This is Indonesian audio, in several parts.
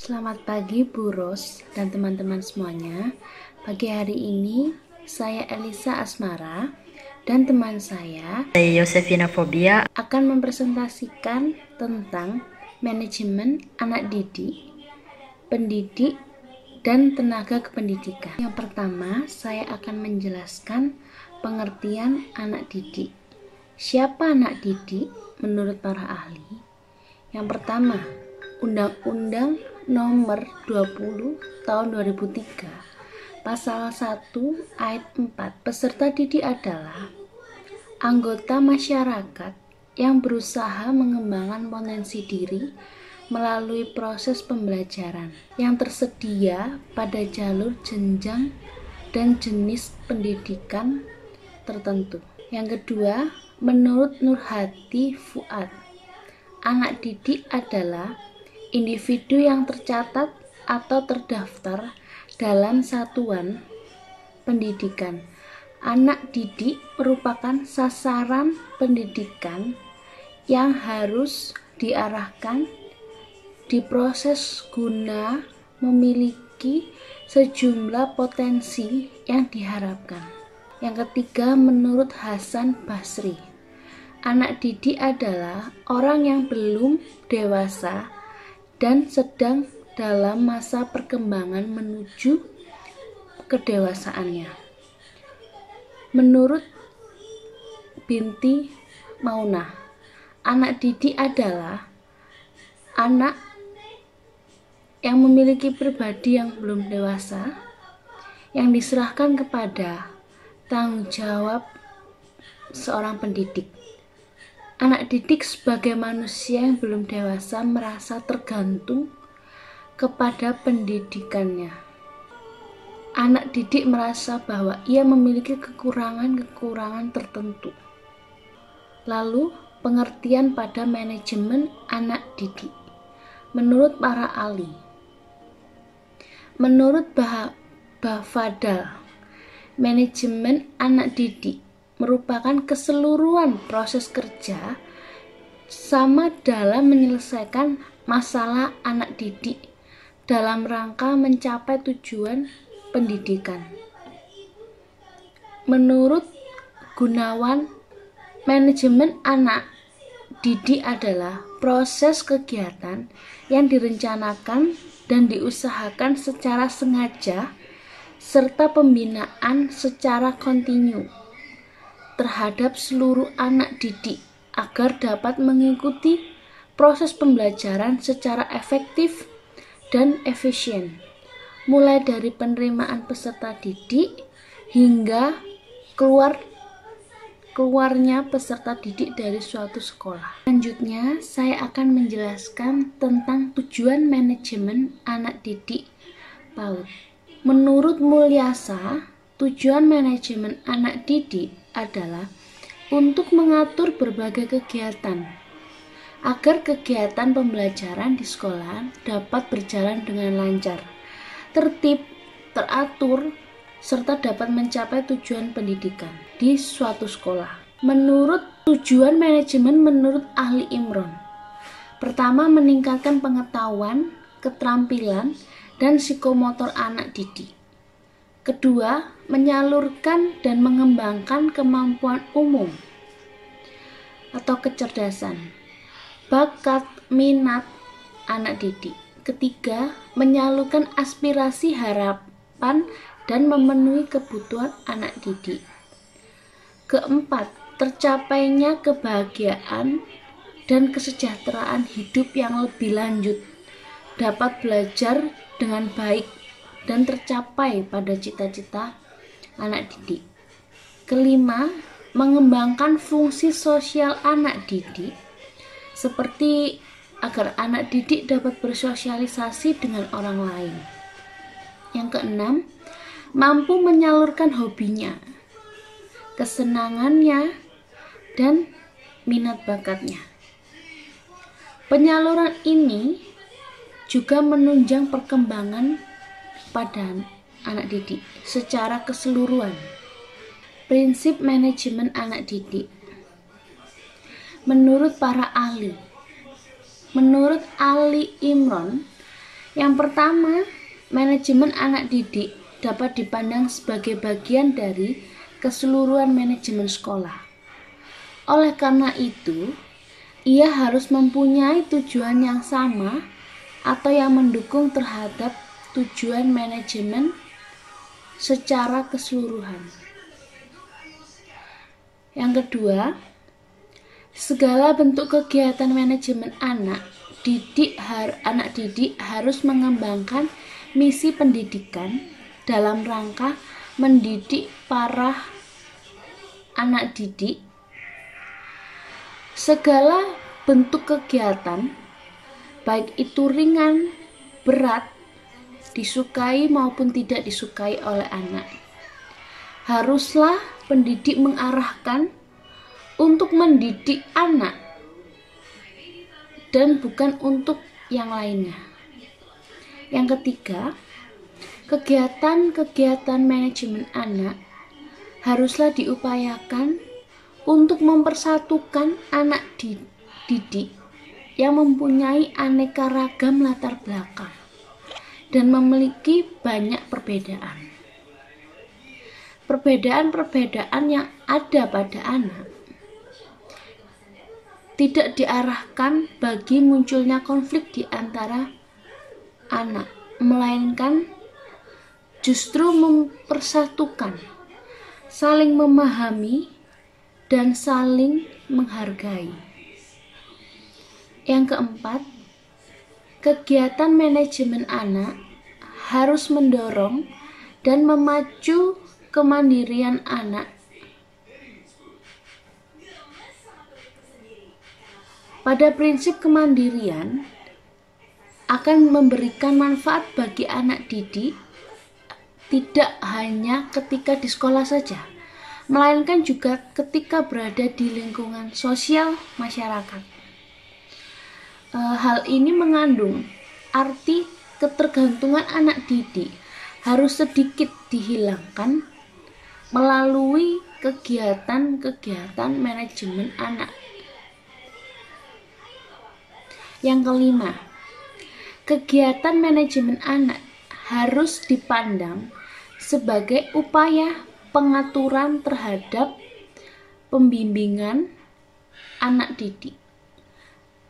Selamat pagi Bu Ros dan teman-teman semuanya. Pagi hari ini saya Elisa Asmara dan teman saya Yosefina Fobia akan mempresentasikan tentang manajemen anak didik, pendidik, dan tenaga kependidikan. Yang pertama, saya akan menjelaskan pengertian anak didik. Siapa anak didik menurut para ahli? Yang pertama, Undang-Undang Nomor 20 Tahun 2003 Pasal 1 Ayat 4, peserta didik adalah anggota masyarakat yang berusaha mengembangkan potensi diri melalui proses pembelajaran yang tersedia pada jalur jenjang dan jenis pendidikan tertentu. Yang kedua, menurut Nurhati Fuad, anak didik adalah individu yang tercatat atau terdaftar dalam satuan pendidikan. Anak didik merupakan sasaran pendidikan yang harus diarahkan diproses guna memiliki sejumlah potensi yang diharapkan. Yang ketiga, menurut Hasan Basri, anak didik adalah orang yang belum dewasa dan sedang dalam masa perkembangan menuju kedewasaannya. Menurut Binti Maunah, anak didik adalah anak yang memiliki pribadi yang belum dewasa, yang diserahkan kepada tanggung jawab seorang pendidik. Anak didik sebagai manusia yang belum dewasa merasa tergantung kepada pendidikannya. Anak didik merasa bahwa ia memiliki kekurangan-kekurangan tertentu. Lalu, pengertian pada manajemen anak didik. Menurut para ahli, menurut Bafadal, manajemen anak didik merupakan keseluruhan proses kerja sama dalam menyelesaikan masalah anak didik dalam rangka mencapai tujuan pendidikan. Menurut Gunawan, manajemen anak didik adalah proses kegiatan yang direncanakan dan diusahakan secara sengaja serta pembinaan secara kontinu terhadap seluruh anak didik agar dapat mengikuti proses pembelajaran secara efektif dan efisien, mulai dari penerimaan peserta didik hingga keluarnya peserta didik dari suatu sekolah. Selanjutnya, saya akan menjelaskan tentang tujuan manajemen anak didik PAUD. Menurut Mulyasa, tujuan manajemen anak didik adalah untuk mengatur berbagai kegiatan agar kegiatan pembelajaran di sekolah dapat berjalan dengan lancar, tertib, teratur, serta dapat mencapai tujuan pendidikan di suatu sekolah. Menurut tujuan manajemen menurut ahli Imron, pertama, meningkatkan pengetahuan, keterampilan, dan psikomotor anak didik. Kedua, menyalurkan dan mengembangkan kemampuan umum atau kecerdasan, bakat, minat anak didik. Ketiga, menyalurkan aspirasi, harapan, dan memenuhi kebutuhan anak didik. Keempat, tercapainya kebahagiaan dan kesejahteraan hidup yang lebih lanjut, dapat belajar dengan baik dan tercapai pada cita-cita anak didik. Kelima, mengembangkan fungsi sosial anak didik seperti agar anak didik dapat bersosialisasi dengan orang lain. Yang keenam, mampu menyalurkan hobinya, kesenangannya, dan minat bakatnya. Penyaluran ini juga menunjang perkembangan pada anak didik secara keseluruhan. Prinsip manajemen anak didik. Menurut para ahli, menurut Ali Imron, Yang pertama, manajemen anak didik dapat dipandang sebagai bagian dari keseluruhan manajemen sekolah. Oleh karena itu, ia harus mempunyai tujuan yang sama atau yang mendukung terhadap tujuan manajemen secara keseluruhan. Yang kedua, segala bentuk kegiatan manajemen anak didik harus mengembangkan misi pendidikan dalam rangka mendidik para anak didik. Segala bentuk kegiatan, baik itu ringan, berat, disukai maupun tidak disukai oleh anak, haruslah pendidik mengarahkan untuk mendidik anak dan bukan untuk yang lainnya. Yang ketiga, kegiatan-kegiatan manajemen anak haruslah diupayakan untuk mempersatukan anak didik yang mempunyai aneka ragam latar belakang dan memiliki banyak perbedaan. Perbedaan-perbedaan yang ada pada anak tidak diarahkan bagi munculnya konflik di antara anak, melainkan justru mempersatukan, saling memahami, dan saling menghargai. Yang keempat, kegiatan manajemen anak harus mendorong dan memacu kemandirian anak. Pada prinsip kemandirian akan memberikan manfaat bagi anak didik tidak hanya ketika di sekolah saja, melainkan juga ketika berada di lingkungan sosial masyarakat. Hal ini mengandung arti ketergantungan anak didik harus sedikit dihilangkan melalui kegiatan-kegiatan manajemen anak. Yang kelima, kegiatan manajemen anak harus dipandang sebagai upaya pengaturan terhadap pembimbingan anak didik.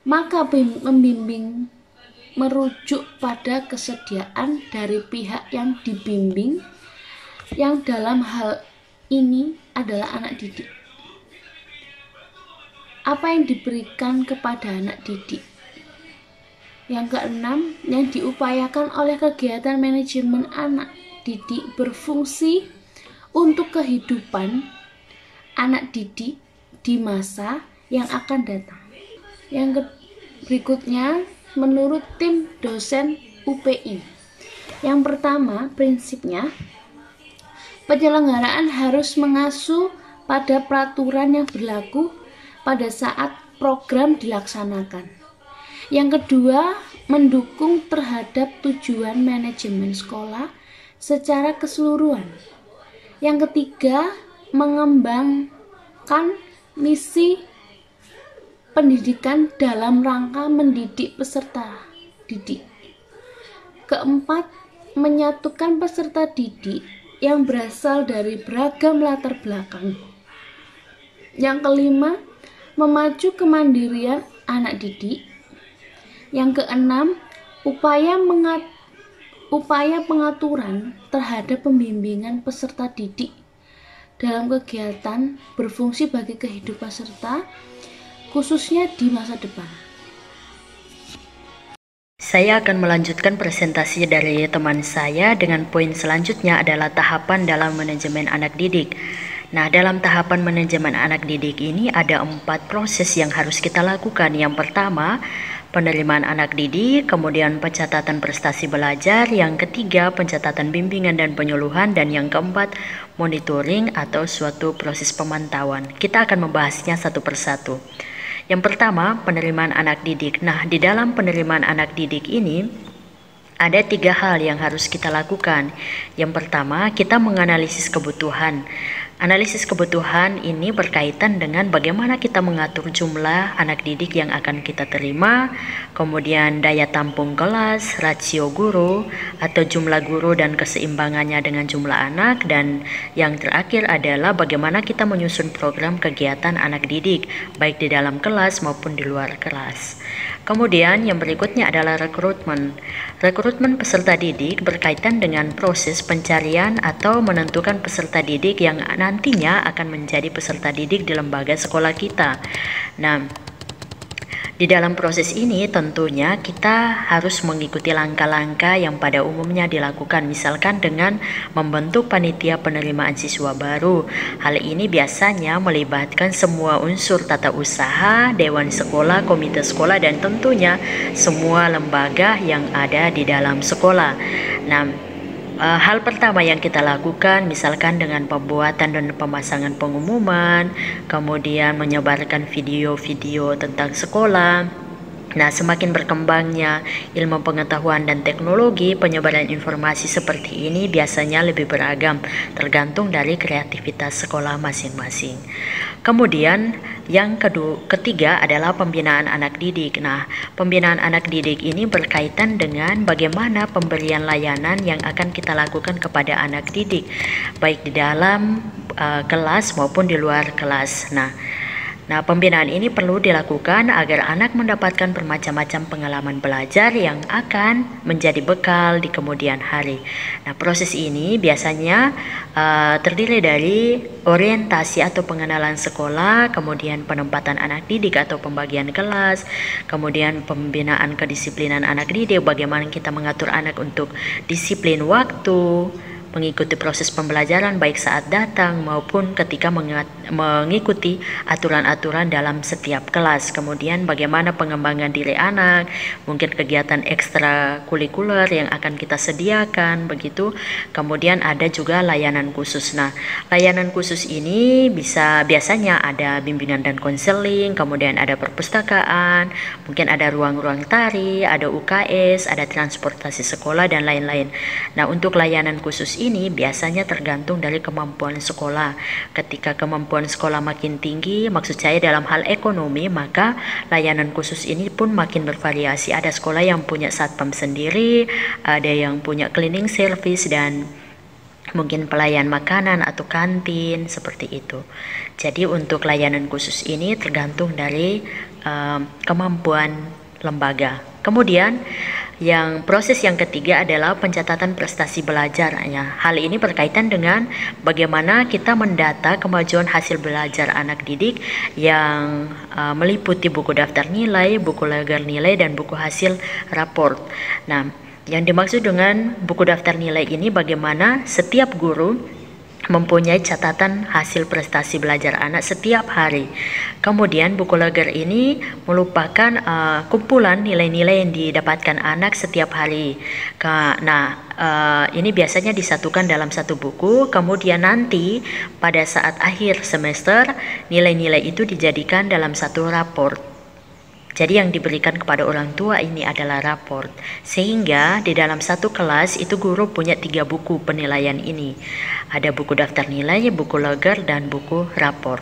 Maka membimbing merujuk pada kesediaan dari pihak yang dibimbing, yang dalam hal ini adalah anak didik. Apa yang diberikan kepada anak didik? Yang keenam, yang diupayakan oleh kegiatan manajemen anak didik berfungsi untuk kehidupan anak didik di masa yang akan datang. Yang berikutnya, menurut tim dosen UPI, yang pertama prinsipnya, penyelenggaraan harus mengacu pada peraturan yang berlaku pada saat program dilaksanakan. Yang kedua, mendukung terhadap tujuan manajemen sekolah secara keseluruhan. Yang ketiga, mengembangkan misi pendidikan dalam rangka mendidik peserta didik. Keempat, menyatukan peserta didik yang berasal dari beragam latar belakang. Yang kelima, memacu kemandirian anak didik. Yang keenam, upaya pengaturan terhadap pembimbingan peserta didik dalam kegiatan berfungsi bagi kehidupan peserta, khususnya di masa depan. Saya akan melanjutkan presentasi dari teman saya dengan poin selanjutnya adalah tahapan dalam manajemen anak didik. Nah, dalam tahapan manajemen anak didik ini ada 4 proses yang harus kita lakukan. Yang pertama, penerimaan anak didik, kemudian pencatatan prestasi belajar, yang ketiga pencatatan bimbingan dan penyuluhan, dan yang keempat monitoring atau suatu proses pemantauan. Kita akan membahasnya satu persatu. Yang pertama, penerimaan anak didik. Nah, di dalam penerimaan anak didik ini ada 3 hal yang harus kita lakukan. Yang pertama, kita menganalisis kebutuhan. Analisis kebutuhan ini berkaitan dengan bagaimana kita mengatur jumlah anak didik yang akan kita terima, kemudian daya tampung kelas, rasio guru, atau jumlah guru dan keseimbangannya dengan jumlah anak, dan yang terakhir adalah bagaimana kita menyusun program kegiatan anak didik, baik di dalam kelas maupun di luar kelas. Kemudian yang berikutnya adalah rekrutmen. Rekrutmen peserta didik berkaitan dengan proses pencarian atau menentukan peserta didik yang nantinya akan menjadi peserta didik di lembaga sekolah kita. Nah, di dalam proses ini tentunya kita harus mengikuti langkah-langkah yang pada umumnya dilakukan, misalkan dengan membentuk panitia penerimaan siswa baru. Hal ini biasanya melibatkan semua unsur tata usaha, dewan sekolah, komite sekolah, dan tentunya semua lembaga yang ada di dalam sekolah. Nah, hal pertama yang kita lakukan misalkan dengan pembuatan dan pemasangan pengumuman, kemudian menyebarkan video-video tentang sekolah. Nah, semakin berkembangnya ilmu pengetahuan dan teknologi, penyebaran informasi seperti ini biasanya lebih beragam, tergantung dari kreativitas sekolah masing-masing. Kemudian yang ketiga adalah pembinaan anak didik. Nah, pembinaan anak didik ini berkaitan dengan bagaimana pemberian layanan yang akan kita lakukan kepada anak didik, baik di dalam kelas maupun di luar kelas. Nah, pembinaan ini perlu dilakukan agar anak mendapatkan bermacam-macam pengalaman belajar yang akan menjadi bekal di kemudian hari. Nah, proses ini biasanya terdiri dari orientasi atau pengenalan sekolah, kemudian penempatan anak didik atau pembagian kelas, kemudian pembinaan kedisiplinan anak didik, bagaimana kita mengatur anak untuk disiplin waktu, mengikuti proses pembelajaran baik saat datang maupun ketika mengikuti aturan-aturan dalam setiap kelas. Kemudian bagaimana pengembangan diri anak, mungkin kegiatan ekstrakurikuler yang akan kita sediakan begitu. Kemudian ada juga layanan khusus. Nah, layanan khusus ini biasanya ada bimbingan dan konseling, kemudian ada perpustakaan, mungkin ada ruang-ruang tari, ada UKS, ada transportasi sekolah dan lain-lain. Nah, untuk layanan khusus ini biasanya tergantung dari kemampuan sekolah. Ketika kemampuan sekolah makin tinggi, maksud saya dalam hal ekonomi, maka layanan khusus ini pun makin bervariasi. Ada sekolah yang punya satpam sendiri, ada yang punya cleaning service, dan mungkin pelayan makanan atau kantin seperti itu. Jadi untuk layanan khusus ini tergantung dari kemampuan lembaga. Kemudian proses yang ketiga adalah pencatatan prestasi belajar. Hal ini berkaitan dengan bagaimana kita mendata kemajuan hasil belajar anak didik yang meliputi buku daftar nilai, buku lagar nilai, dan buku hasil raport. Nah, yang dimaksud dengan buku daftar nilai ini bagaimana setiap guru mempunyai catatan hasil prestasi belajar anak setiap hari. Kemudian buku lagar ini merupakan kumpulan nilai-nilai yang didapatkan anak setiap hari. Ini biasanya disatukan dalam satu buku, kemudian nanti pada saat akhir semester nilai-nilai itu dijadikan dalam satu raport. Jadi yang diberikan kepada orang tua ini adalah raport. Sehingga di dalam satu kelas itu guru punya 3 buku penilaian ini. Ada buku daftar nilai, buku lagar, dan buku raport.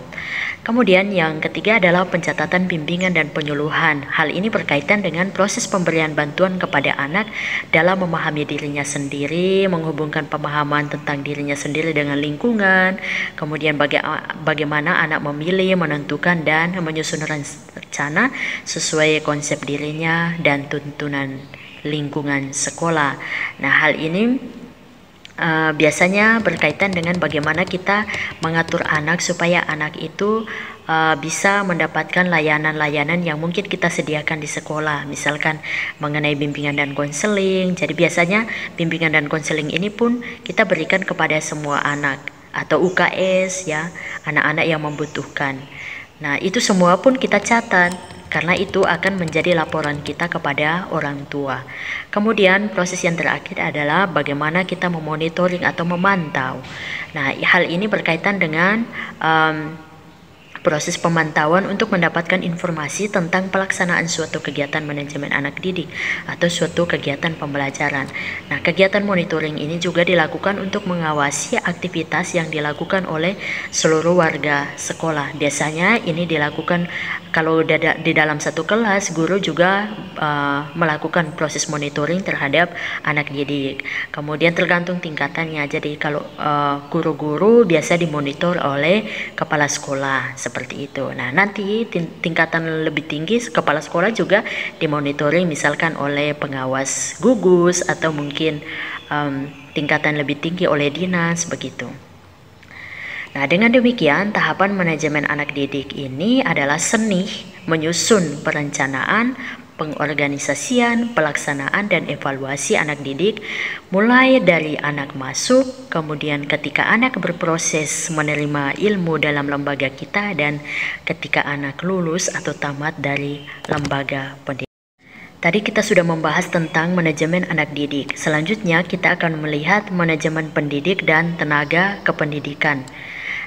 Kemudian yang ketiga adalah pencatatan bimbingan dan penyuluhan. Hal ini berkaitan dengan proses pemberian bantuan kepada anak dalam memahami dirinya sendiri, menghubungkan pemahaman tentang dirinya sendiri dengan lingkungan, kemudian bagaimana anak memilih, menentukan, dan menyusun rencana sesuai konsep dirinya dan tuntunan lingkungan sekolah. Nah, hal ini biasanya berkaitan dengan bagaimana kita mengatur anak supaya anak itu bisa mendapatkan layanan-layanan yang mungkin kita sediakan di sekolah, misalkan mengenai bimbingan dan konseling. Jadi biasanya bimbingan dan konseling ini pun kita berikan kepada semua anak, atau UKS ya, anak-anak yang membutuhkan. Nah, itu semua pun kita catat, karena itu akan menjadi laporan kita kepada orang tua. Kemudian proses yang terakhir adalah bagaimana kita memonitoring atau memantau. Nah, hal ini berkaitan dengan proses pemantauan untuk mendapatkan informasi tentang pelaksanaan suatu kegiatan manajemen anak didik atau suatu kegiatan pembelajaran. Nah, kegiatan monitoring ini juga dilakukan untuk mengawasi aktivitas yang dilakukan oleh seluruh warga sekolah. Biasanya ini dilakukan kalau di dalam satu kelas, guru juga melakukan proses monitoring terhadap anak didik. Kemudian tergantung tingkatannya. Jadi kalau guru-guru biasa dimonitor oleh kepala sekolah seperti itu. Nah, nanti tingkatan lebih tinggi kepala sekolah juga dimonitoring misalkan oleh pengawas gugus atau mungkin tingkatan lebih tinggi oleh dinas begitu. Nah, dengan demikian tahapan manajemen anak didik ini adalah seni menyusun perencanaan, pengorganisasian, pelaksanaan, dan evaluasi anak didik mulai dari anak masuk, kemudian ketika anak berproses menerima ilmu dalam lembaga kita, dan ketika anak lulus atau tamat dari lembaga pendidikan. Tadi kita sudah membahas tentang manajemen anak didik. Selanjutnya kita akan melihat manajemen pendidik dan tenaga kependidikan.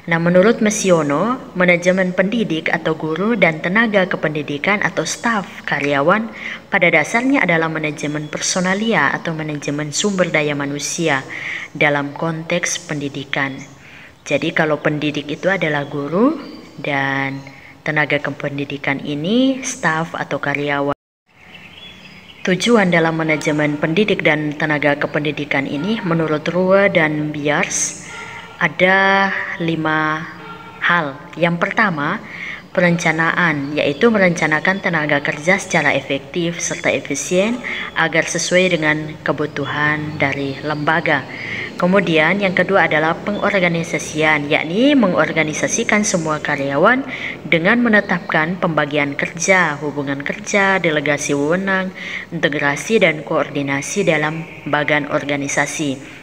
Nah, menurut Mesiono, manajemen pendidik atau guru dan tenaga kependidikan atau staf karyawan pada dasarnya adalah manajemen personalia atau manajemen sumber daya manusia dalam konteks pendidikan. Jadi kalau pendidik itu adalah guru dan tenaga kependidikan ini staf atau karyawan. Tujuan dalam manajemen pendidik dan tenaga kependidikan ini menurut Ruhe dan Biars ada 5 hal. Yang pertama, perencanaan, yaitu merencanakan tenaga kerja secara efektif serta efisien agar sesuai dengan kebutuhan dari lembaga. Kemudian yang kedua adalah pengorganisasian, yakni mengorganisasikan semua karyawan dengan menetapkan pembagian kerja, hubungan kerja, delegasi wewenang, integrasi dan koordinasi dalam bagan organisasi.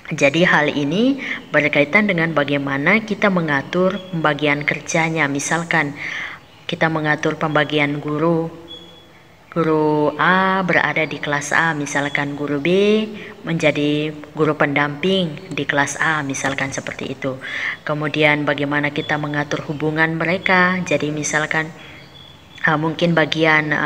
Jadi hal ini berkaitan dengan bagaimana kita mengatur pembagian kerjanya. Misalkan kita mengatur pembagian guru A berada di kelas A, misalkan guru B menjadi guru pendamping di kelas A, misalkan seperti itu. Kemudian bagaimana kita mengatur hubungan mereka. Jadi misalkan mungkin bagian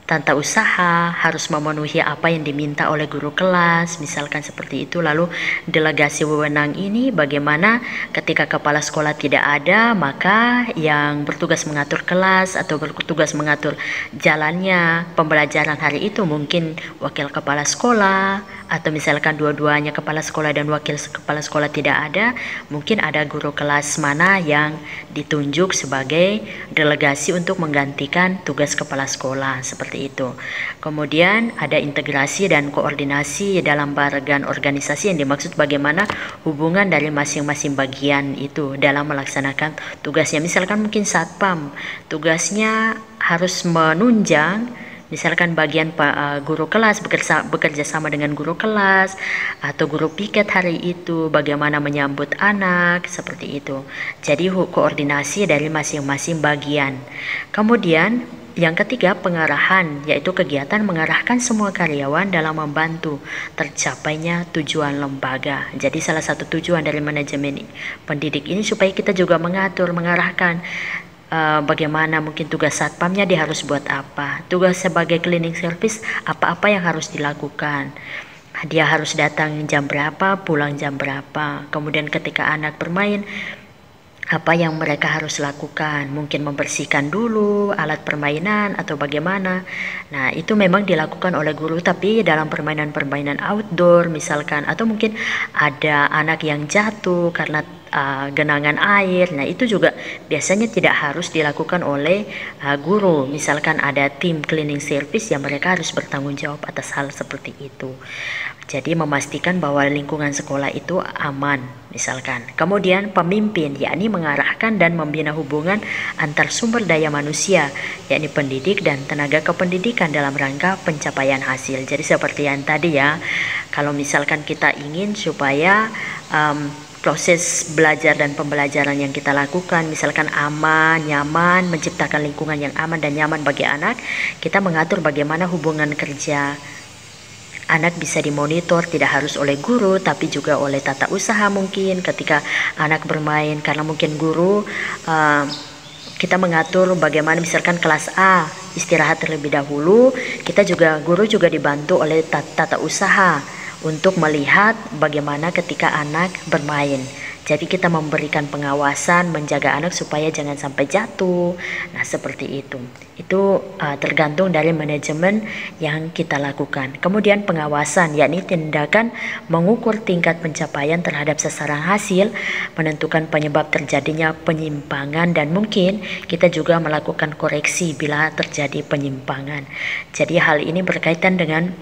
tata usaha harus memenuhi apa yang diminta oleh guru kelas, misalkan seperti itu. Lalu delegasi wewenang ini bagaimana ketika kepala sekolah tidak ada, maka yang bertugas mengatur kelas atau bertugas mengatur jalannya pembelajaran hari itu mungkin wakil kepala sekolah, atau misalkan dua-duanya kepala sekolah dan wakil kepala sekolah tidak ada, mungkin ada guru kelas mana yang ditunjuk sebagai delegasi untuk menggantikan tugas kepala sekolah seperti itu. Kemudian ada integrasi dan koordinasi dalam bagan organisasi yang dimaksud bagaimana hubungan dari masing-masing bagian itu dalam melaksanakan tugasnya. Misalkan mungkin satpam tugasnya harus menunjang misalkan bagian guru kelas bekerja sama dengan guru kelas atau guru piket hari itu bagaimana menyambut anak seperti itu. Jadi koordinasi dari masing-masing bagian. Kemudian yang ketiga, pengarahan, yaitu kegiatan mengarahkan semua karyawan dalam membantu tercapainya tujuan lembaga. Jadi salah satu tujuan dari manajemen pendidik ini supaya kita juga mengarahkan bagaimana mungkin tugas satpamnya dia harus buat apa, tugas sebagai cleaning service apa-apa yang harus dilakukan. Dia harus datang jam berapa, pulang jam berapa. Kemudian ketika anak bermain, apa yang mereka harus lakukan, mungkin membersihkan dulu alat permainan atau bagaimana. Nah, itu memang dilakukan oleh guru, tapi dalam permainan-permainan outdoor misalkan, atau mungkin ada anak yang jatuh karena genangan air. Nah, itu juga biasanya tidak harus dilakukan oleh guru. Misalkan ada tim cleaning service yang mereka harus bertanggung jawab atas hal seperti itu. Jadi memastikan bahwa lingkungan sekolah itu aman misalkan. Kemudian pemimpin, yakni mengarahkan dan membina hubungan antar sumber daya manusia, yakni pendidik dan tenaga kependidikan dalam rangka pencapaian hasil. Jadi seperti yang tadi ya, kalau misalkan kita ingin supaya proses belajar dan pembelajaran yang kita lakukan misalkan aman, nyaman, menciptakan lingkungan yang aman dan nyaman bagi anak, kita mengatur bagaimana hubungan kerja Anak bisa dimonitor tidak harus oleh guru tapi juga oleh tata usaha mungkin ketika anak bermain, karena mungkin guru kita mengatur bagaimana misalkan kelas A istirahat terlebih dahulu, guru juga dibantu oleh tata usaha untuk melihat bagaimana ketika anak bermain. Jadi kita memberikan pengawasan, menjaga anak supaya jangan sampai jatuh. Nah, seperti itu. Itu tergantung dari manajemen yang kita lakukan. Kemudian pengawasan, yakni tindakan mengukur tingkat pencapaian terhadap sasaran hasil, menentukan penyebab terjadinya penyimpangan, dan mungkin kita juga melakukan koreksi bila terjadi penyimpangan. Jadi hal ini berkaitan dengan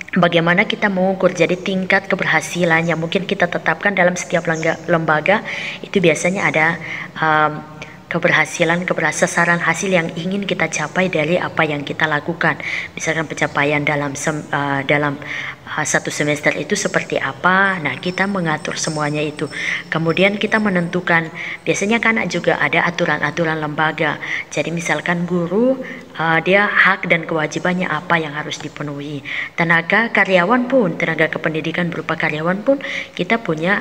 bagaimana kita mengukur. Jadi tingkat keberhasilan yang mungkin kita tetapkan dalam setiap lembaga itu biasanya ada sasaran hasil yang ingin kita capai dari apa yang kita lakukan. Misalkan pencapaian dalam satu semester itu seperti apa. Nah, kita mengatur semuanya itu. Kemudian kita menentukan, biasanya kan juga ada aturan-aturan lembaga. Jadi misalkan guru dia hak dan kewajibannya apa yang harus dipenuhi. Tenaga kependidikan berupa karyawan pun kita punya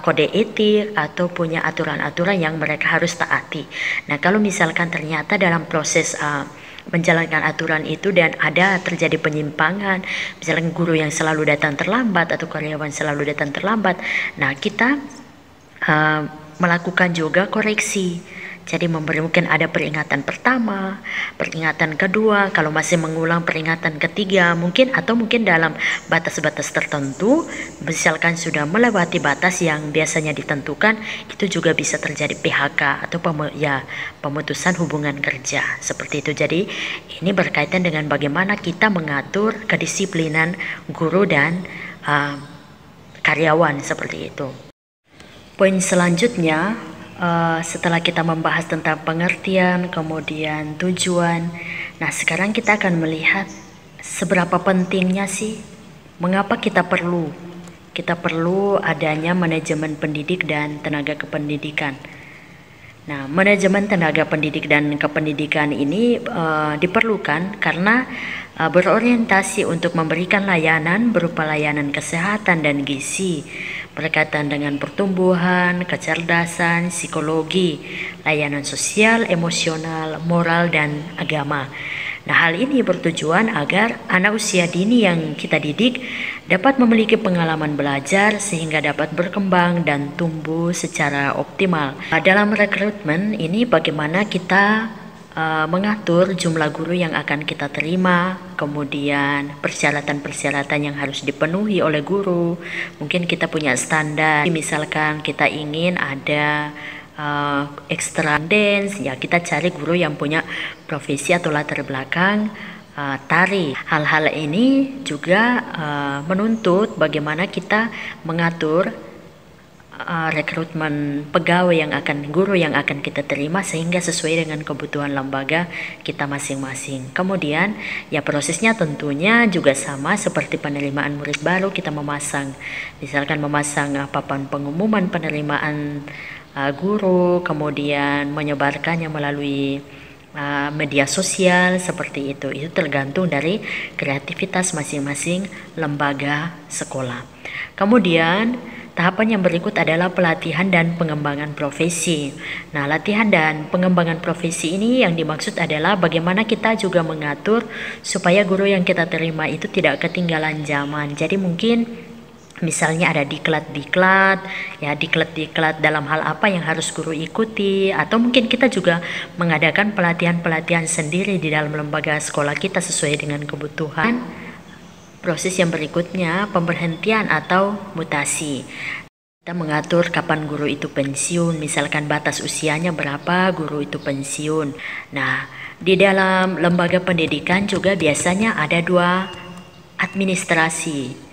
kode etik atau punya aturan-aturan yang mereka harus taati. Nah, kalau misalkan ternyata dalam proses menjalankan aturan itu dan ada terjadi penyimpangan, misalnya guru yang selalu datang terlambat atau karyawan selalu datang terlambat, nah kita melakukan juga koreksi. Jadi mungkin ada peringatan pertama, peringatan kedua, kalau masih mengulang peringatan ketiga mungkin, atau mungkin dalam batas-batas tertentu, misalkan sudah melewati batas yang biasanya ditentukan, itu juga bisa terjadi PHK atau pemutusan hubungan kerja seperti itu. Jadi ini berkaitan dengan bagaimana kita mengatur kedisiplinan guru dan karyawan seperti itu. Poin selanjutnya, setelah kita membahas tentang pengertian, kemudian tujuan, nah sekarang kita akan melihat seberapa pentingnya sih, mengapa kita perlu adanya manajemen pendidik dan tenaga kependidikan. Nah, manajemen tenaga pendidik dan kependidikan ini diperlukan karena berorientasi untuk memberikan layanan berupa layanan kesehatan dan gizi, berkaitan dengan pertumbuhan, kecerdasan, psikologi, layanan sosial, emosional, moral, dan agama. Nah, hal ini bertujuan agar anak usia dini yang kita didik dapat memiliki pengalaman belajar sehingga dapat berkembang dan tumbuh secara optimal. Dalam rekrutmen ini bagaimana kita mengatur jumlah guru yang akan kita terima, kemudian persyaratan-persyaratan yang harus dipenuhi oleh guru. Mungkin kita punya standar, misalkan kita ingin ada extra dance, ya kita cari guru yang punya profesi atau latar belakang tari. Hal-hal ini juga menuntut bagaimana kita mengatur rekrutmen guru yang akan kita terima sehingga sesuai dengan kebutuhan lembaga kita masing-masing. Kemudian ya prosesnya tentunya juga sama seperti penerimaan murid baru, kita misalkan memasang papan pengumuman penerimaan guru, kemudian menyebarkannya melalui media sosial seperti itu. Itu tergantung dari kreativitas masing-masing lembaga sekolah. Kemudian tahapan yang berikut adalah pelatihan dan pengembangan profesi. Nah, latihan dan pengembangan profesi ini yang dimaksud adalah bagaimana kita juga mengatur supaya guru yang kita terima itu tidak ketinggalan zaman. Jadi mungkin misalnya ada diklat dalam hal apa yang harus guru ikuti, atau mungkin kita juga mengadakan pelatihan-pelatihan sendiri di dalam lembaga sekolah kita sesuai dengan kebutuhan. Proses yang berikutnya, pemberhentian atau mutasi. Kita mengatur kapan guru itu pensiun, misalkan batas usianya berapa guru itu pensiun. Nah, di dalam lembaga pendidikan juga biasanya ada 2 administrasi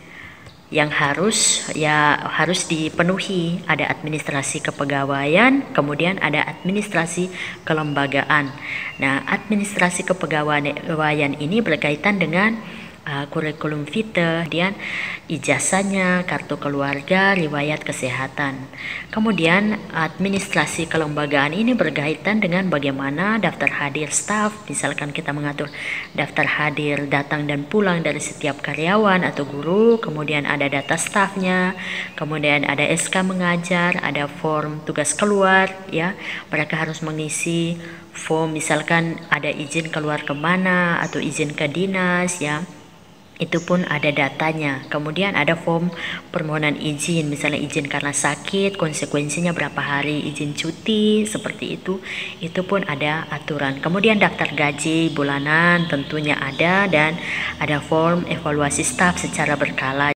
yang harus dipenuhi. Ada administrasi kepegawaian, kemudian ada administrasi kelembagaan. Nah, administrasi kepegawaian ini berkaitan dengan kurikulum vitae, kemudian ijazahnya, kartu keluarga, riwayat kesehatan. Kemudian administrasi kelembagaan ini berkaitan dengan bagaimana daftar hadir staf, misalkan kita mengatur daftar hadir datang dan pulang dari setiap karyawan atau guru, kemudian ada data stafnya, kemudian ada SK mengajar, ada form tugas keluar, ya, mereka harus mengisi form, misalkan ada izin keluar kemana atau izin ke dinas, ya, itu pun ada datanya. Kemudian ada form permohonan izin, misalnya izin karena sakit, konsekuensinya berapa hari izin cuti, seperti itu pun ada aturan. Kemudian daftar gaji bulanan tentunya ada, dan ada form evaluasi staf secara berkala.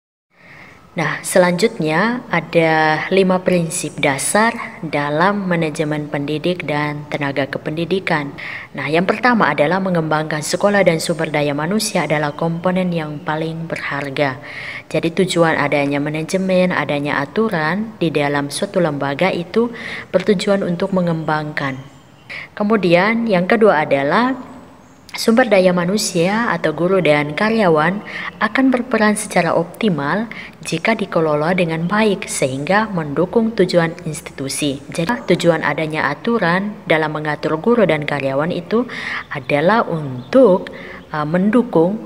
Nah, selanjutnya ada 5 prinsip dasar dalam manajemen pendidik dan tenaga kependidikan. Nah, yang pertama adalah mengembangkan sekolah dan sumber daya manusia adalah komponen yang paling berharga. Jadi tujuan adanya manajemen, adanya aturan di dalam suatu lembaga itu bertujuan untuk mengembangkan. Kemudian yang kedua adalah sumber daya manusia atau guru dan karyawan akan berperan secara optimal jika dikelola dengan baik sehingga mendukung tujuan institusi. Jadi tujuan adanya aturan dalam mengatur guru dan karyawan itu adalah untuk mendukung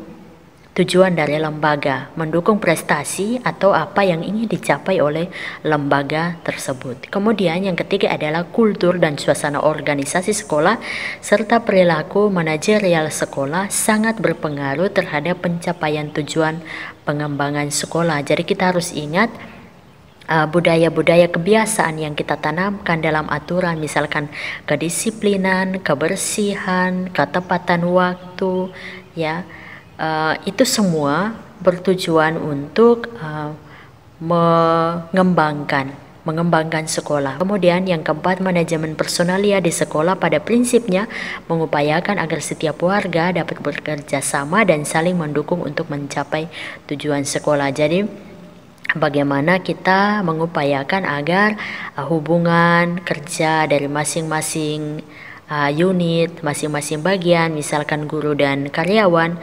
tujuan dari lembaga, mendukung prestasi atau apa yang ingin dicapai oleh lembaga tersebut. Kemudian yang ketiga adalah kultur dan suasana organisasi sekolah serta perilaku manajerial sekolah sangat berpengaruh terhadap pencapaian tujuan pengembangan sekolah. Jadi kita harus ingat budaya-budaya kebiasaan yang kita tanamkan dalam aturan, misalkan kedisiplinan, kebersihan, ketepatan waktu, ya. Itu semua bertujuan untuk mengembangkan sekolah. Kemudian yang keempat, manajemen personalia di sekolah pada prinsipnya mengupayakan agar setiap warga dapat bekerja sama dan saling mendukung untuk mencapai tujuan sekolah. Jadi bagaimana kita mengupayakan agar hubungan kerja dari masing-masing unit, masing-masing bagian, misalkan guru dan karyawan,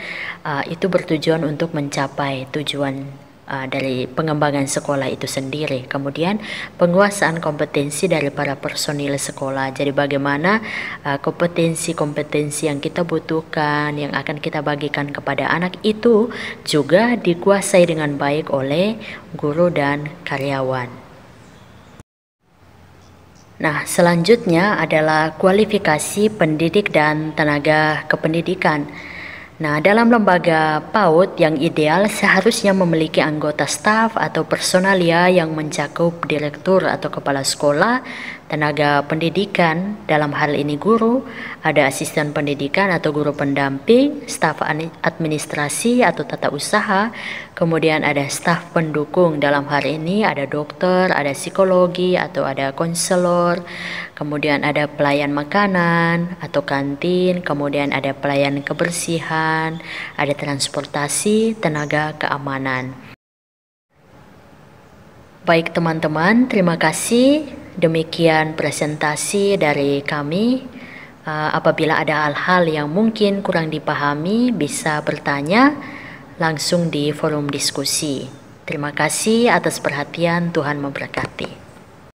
itu bertujuan untuk mencapai tujuan dari pengembangan sekolah itu sendiri. Kemudian penguasaan kompetensi dari para personil sekolah. Jadi bagaimana kompetensi-kompetensi yang kita butuhkan, yang akan kita bagikan kepada anak itu juga dikuasai dengan baik oleh guru dan karyawan. Nah, selanjutnya adalah kualifikasi pendidik dan tenaga kependidikan. Nah, dalam lembaga PAUD yang ideal seharusnya memiliki anggota staf atau personalia yang mencakup direktur atau kepala sekolah, tenaga pendidikan, dalam hal ini guru, ada asisten pendidikan atau guru pendamping, staf administrasi atau tata usaha, kemudian ada staf pendukung, dalam hal ini ada dokter, ada psikologi atau ada konselor, kemudian ada pelayan makanan atau kantin, kemudian ada pelayan kebersihan, ada transportasi, tenaga keamanan. Baik teman-teman, terima kasih. Demikian presentasi dari kami. Apabila ada hal-hal yang mungkin kurang dipahami, bisa bertanya langsung di forum diskusi. Terima kasih atas perhatian, Tuhan memberkati.